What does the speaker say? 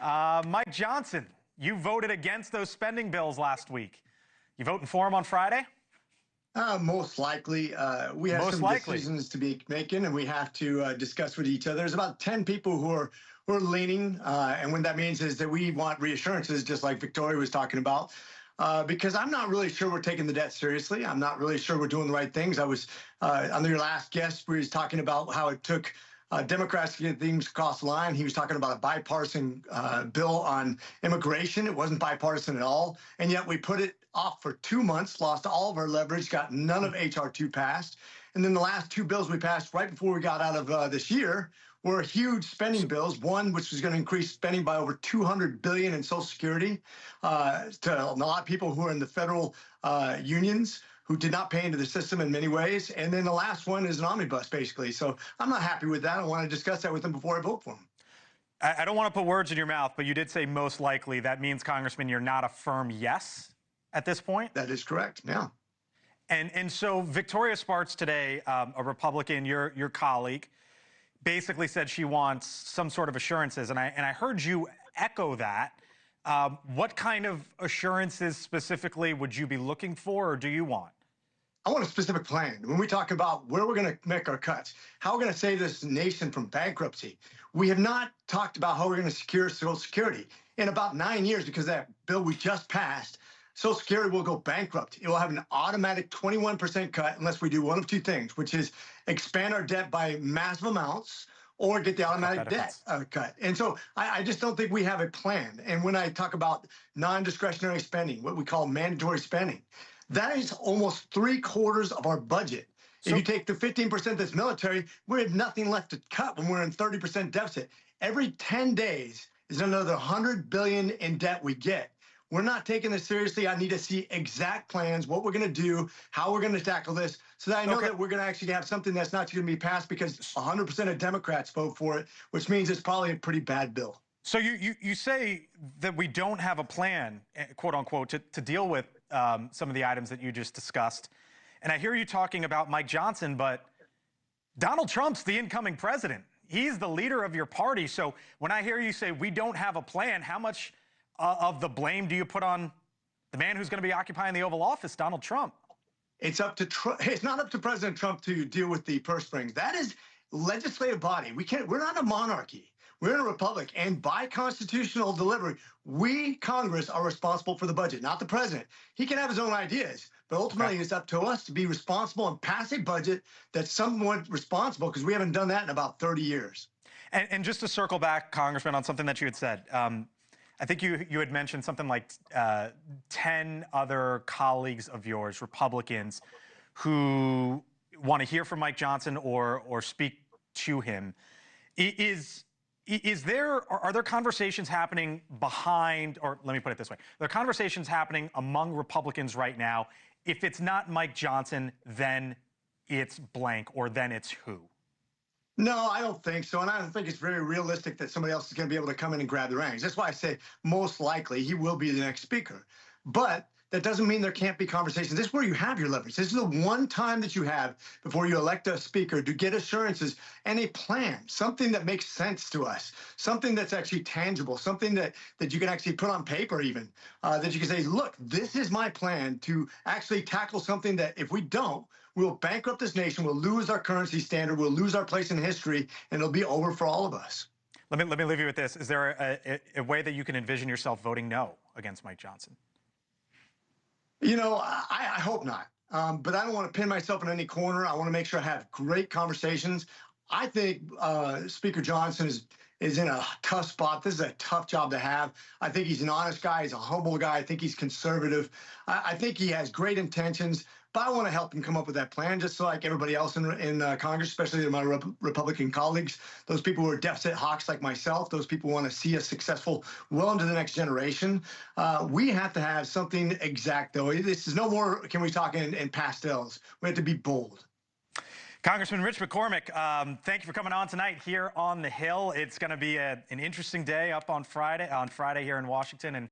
Mike Johnson, you voted against those spending bills last week. You voting for them on Friday? Most likely. We have some decisions to be making, and we have to discuss with each other. There's about 10 people who are leaning, and what that means is that we want reassurances, just like Victoria was talking about, because I'm not really sure we're taking the debt seriously. I'm not really sure we're doing the right things. I was on your last guest, where he was talking about how it took Democrats to get things across the line. He was talking about a bipartisan bill on immigration. It wasn't bipartisan at all, and yet we put it off for 2 months, lost all of our leverage, got none of H.R. 2 passed. And then the last two bills we passed right before we got out of this year were huge spending bills. One, which was going to increase spending by over $200 billion in Social Security to a lot of people who are in the federal unions who did not pay into the system in many ways. And then the last one is an omnibus, basically. So I'm not happy with that. I want to discuss that with them before I vote for them. I don't want to put words in your mouth, but you did say most likely. That means, Congressman, you're not a firm yes at this point? That is correct, yeah. And so Victoria Spartz today, a Republican, your colleague, basically said she wants some sort of assurances, and I heard you echo that. What kind of assurances specifically would you be looking for, or do you want? I want a specific plan. When we talk about where we're going to make our cuts, how we're going to save this nation from bankruptcy, we have not talked about how we're going to secure Social Security. In about 9 years, because that bill we just passed, Social Security will go bankrupt. It will have an automatic 21% cut unless we do one of two things, which is expand our debt by massive amounts or get the automatic debt cut. And so I just don't think we have a plan. And when I talk about non-discretionary spending, what we call mandatory spending, that is almost 3/4 of our budget. So, if you take the 15% that's military, we have nothing left to cut when we're in 30% deficit. Every 10 days is another $100 billion in debt we get. We're not taking this seriously. I need to see exact plans, what we're going to do, how we're going to tackle this, so that I know that we're going to actually have something that's not going to be passed because 100% of Democrats vote for it, which means it's probably a pretty bad bill. So you say that we don't have a plan, quote unquote, to deal with some of the items that you just discussed. And I hear you talking about Mike Johnson, but Donald Trump's the incoming president. He's the leader of your party. So when I hear you say we don't have a plan, how much of the blame do you put on the man who's going to be occupying the Oval Office, Donald Trump? It's up to It's not up to President Trump to deal with the purse strings. That is legislative body. We're not a monarchy. We're in a republic, and by constitutional delivery, we, Congress, are responsible for the budget, not the president. He can have his own ideas, but ultimately it's up to us to be responsible and pass a budget that's somewhat responsible, because we haven't done that in about 30 years. And just to circle back, Congressman, on something that you had said, I think you had mentioned something like 10 other colleagues of yours, Republicans, who want to hear from Mike Johnson or speak to him. Are there conversations happening behind, or let me put it this way, there are conversations happening among Republicans right now? If it's not Mike Johnson, then it's blank, or then it's who? No, I don't think so. And I don't think it's very realistic that somebody else is going to be able to come in and grab the reins. That's why I say most likely he will be the next speaker. But that doesn't mean there can't be conversations. This is where you have your leverage. This is the one time that you have before you elect a speaker to get assurances and a plan, something that makes sense to us, something that's actually tangible, something that you can actually put on paper even, that you can say, look, this is my plan to actually tackle something that if we don't, we'll bankrupt this nation, we'll lose our currency standard, we'll lose our place in history, and it'll be over for all of us. Let me leave you with this. Is there a way that you can envision yourself voting no against Mike Johnson? You know, I hope not. But I don't want to pin myself in any corner. I want to make sure I have great conversations. I think Speaker Johnson is in a tough spot. This is a tough job to have. I think he's an honest guy. He's a humble guy. I think he's conservative. I think he has great intentions. But I want to help him come up with that plan, just like everybody else in Congress, especially my Republican colleagues, those people who are deficit hawks like myself, those people who want to see us successful well into the next generation. We have to have something exact, though. This is no more can we talk in pastels. We have to be bold. Congressman Rich McCormick, thank you for coming on tonight here on the Hill. It's going to be an interesting day up on Friday here in Washington. And